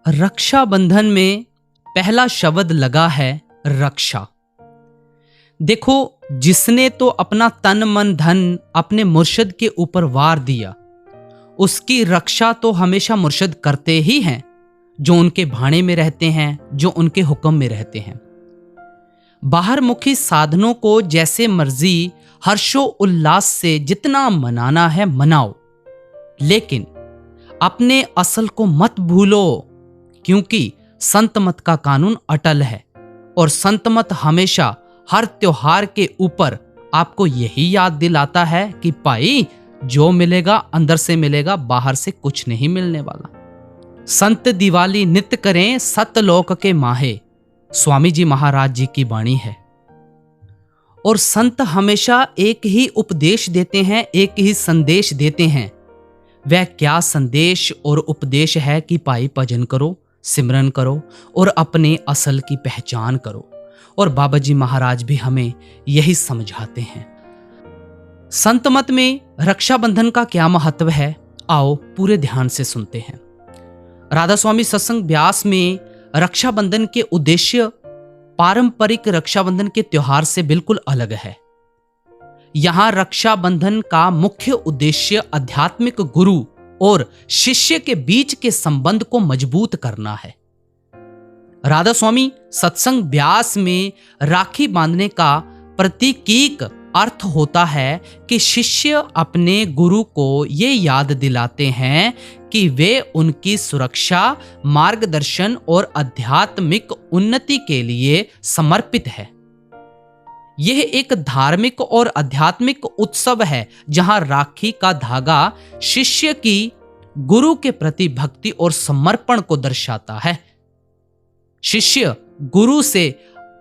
रक्षाबंधन में पहला शब्द लगा है रक्षा। देखो, जिसने तो अपना तन मन धन अपने मुर्शिद के ऊपर वार दिया, उसकी रक्षा तो हमेशा मुर्शिद करते ही हैं, जो उनके भाणे में रहते हैं, जो उनके हुक्म में रहते हैं। बाहर मुखी साधनों को जैसे मर्जी हर्षो उल्लास से जितना मनाना है मनाओ, लेकिन अपने असल को मत भूलो, क्योंकि संत मत का कानून अटल है और संत मत हमेशा हर त्योहार के ऊपर आपको यही याद दिलाता है कि भाई, जो मिलेगा अंदर से मिलेगा, बाहर से कुछ नहीं मिलने वाला। संत दिवाली नित्य करें सतलोक के माहे, स्वामी जी महाराज जी की वाणी है। और संत हमेशा एक ही उपदेश देते हैं, एक ही संदेश देते हैं। वह क्या संदेश और उपदेश है कि भाई भजन करो, सिमरन करो और अपने असल की पहचान करो। और बाबा जी महाराज भी हमें यही समझाते हैं। संत मत में रक्षाबंधन का क्या महत्व है, आओ पूरे ध्यान से सुनते हैं। राधा स्वामी सत्संग व्यास में रक्षाबंधन के उद्देश्य पारंपरिक रक्षाबंधन के त्योहार से बिल्कुल अलग है। यहां रक्षाबंधन का मुख्य उद्देश्य आध्यात्मिक गुरु और शिष्य के बीच के संबंध को मजबूत करना है। राधा स्वामी सत्संग व्यास में राखी बांधने का प्रतीकीक अर्थ होता है कि शिष्य अपने गुरु को ये याद दिलाते हैं कि वे उनकी सुरक्षा, मार्गदर्शन और आध्यात्मिक उन्नति के लिए समर्पित है। यह एक धार्मिक और आध्यात्मिक उत्सव है जहां राखी का धागा शिष्य की गुरु के प्रति भक्ति और समर्पण को दर्शाता है। शिष्य गुरु से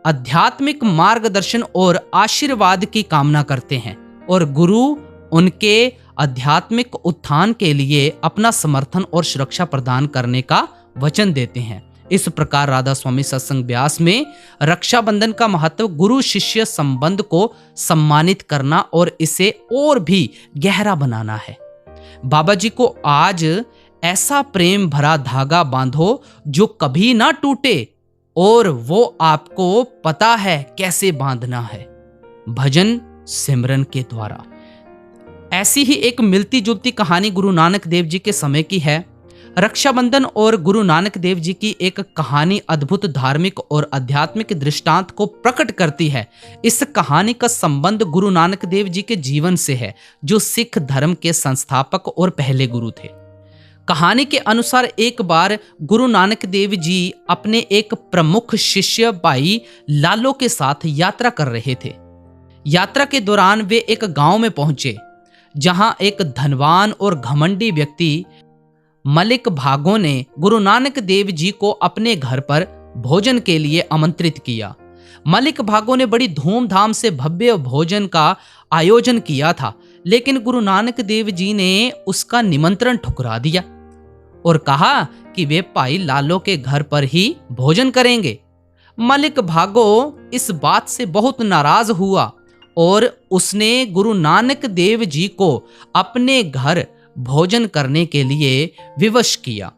आध्यात्मिक मार्गदर्शन और आशीर्वाद की कामना करते हैं और गुरु उनके आध्यात्मिक उत्थान के लिए अपना समर्थन और सुरक्षा प्रदान करने का वचन देते हैं। इस प्रकार राधा स्वामी सत्संग व्यास में रक्षाबंधन का महत्व गुरु शिष्य संबंध को सम्मानित करना और इसे और भी गहरा बनाना है। बाबा जी को आज ऐसा प्रेम भरा धागा बांधो जो कभी ना टूटे, और वो आपको पता है कैसे बांधना है, भजन सिमरन के द्वारा। ऐसी ही एक मिलती जुलती कहानी गुरु नानक देव जी के समय की है। रक्षाबंधन और गुरु नानक देव जी की एक कहानी अद्भुत धार्मिक और आध्यात्मिक दृष्टांत को प्रकट करती है। इस कहानी का संबंध गुरु नानक देव जी के जीवन से है, जो सिख धर्म के संस्थापक और पहले गुरु थे। कहानी के अनुसार एक बार गुरु नानक देव जी अपने एक प्रमुख शिष्य भाई लालो के साथ यात्रा कर रहे थे। यात्रा के दौरान वे एक गांव में पहुंचे, जहां एक धनवान और घमंडी व्यक्ति मलिक भागो ने गुरु नानक देव जी को अपने घर पर भोजन के लिए आमंत्रित किया। मलिक भागो ने बड़ी धूमधाम से भव्य भोजन का आयोजन किया था, लेकिन गुरु नानक देव जी ने उसका निमंत्रण ठुकरा दिया और कहा कि वे भाई लालो के घर पर ही भोजन करेंगे। मलिक भागो इस बात से बहुत नाराज हुआ और उसने गुरु नानक देव जी को अपने घर भोजन करने के लिए विवश किया।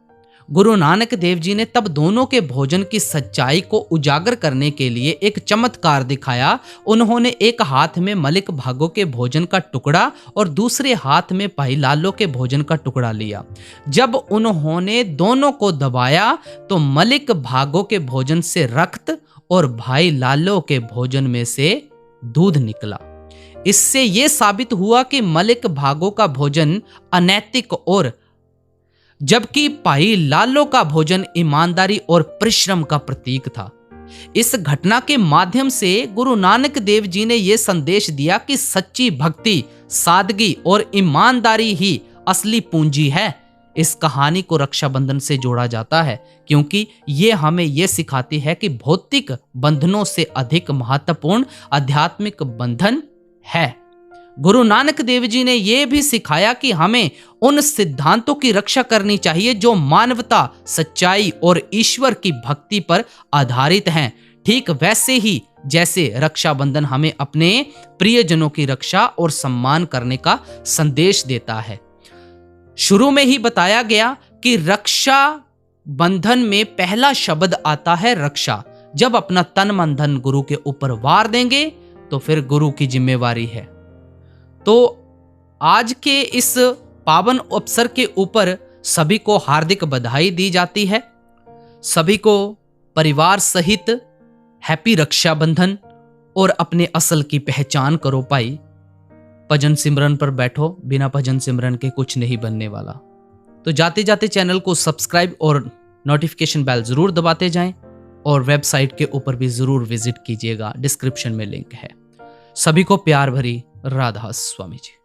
गुरु नानक देव जी ने तब दोनों के भोजन की सच्चाई को उजागर करने के लिए एक चमत्कार दिखाया। उन्होंने एक हाथ में मलिक भागो के भोजन का टुकड़ा और दूसरे हाथ में भाई लालो के भोजन का टुकड़ा लिया। जब उन्होंने दोनों को दबाया तो मलिक भागो के भोजन से रक्त और भाई लालो के भोजन में से दूध निकला। इससे यह साबित हुआ कि मलिक भागो का भोजन अनैतिक और जबकि भाई लालो का भोजन ईमानदारी और परिश्रम का प्रतीक था। इस घटना के माध्यम से गुरु नानक देव जी ने यह संदेश दिया कि सच्ची भक्ति, सादगी और ईमानदारी ही असली पूंजी है। इस कहानी को रक्षाबंधन से जोड़ा जाता है क्योंकि यह हमें यह सिखाती है कि भौतिक बंधनों से अधिक महत्वपूर्ण आध्यात्मिक बंधन है। गुरु नानक देव जी ने यह भी सिखाया कि हमें उन सिद्धांतों की रक्षा करनी चाहिए जो मानवता, सच्चाई और ईश्वर की भक्ति पर आधारित हैं। ठीक वैसे ही जैसे रक्षाबंधन हमें अपने प्रियजनों की रक्षा और सम्मान करने का संदेश देता है। शुरू में ही बताया गया कि रक्षा बंधन में पहला शब्द आता है रक्षा। जब अपना तन मन धन गुरु के ऊपर वार देंगे तो फिर गुरु की जिम्मेवारी है। तो आज के इस पावन अवसर के ऊपर सभी को हार्दिक बधाई दी जाती है। सभी को परिवार सहित हैप्पी रक्षाबंधन। और अपने असल की पहचान करो भाई। भजन सिमरन पर बैठो, बिना भजन सिमरन के कुछ नहीं बनने वाला। तो जाते जाते चैनल को सब्सक्राइब और नोटिफिकेशन बेल जरूर दबाते जाएं और वेबसाइट के ऊपर भी जरूर विजिट कीजिएगा, डिस्क्रिप्शन में लिंक है। सभी को प्यार भरी राधा स्वामी जी।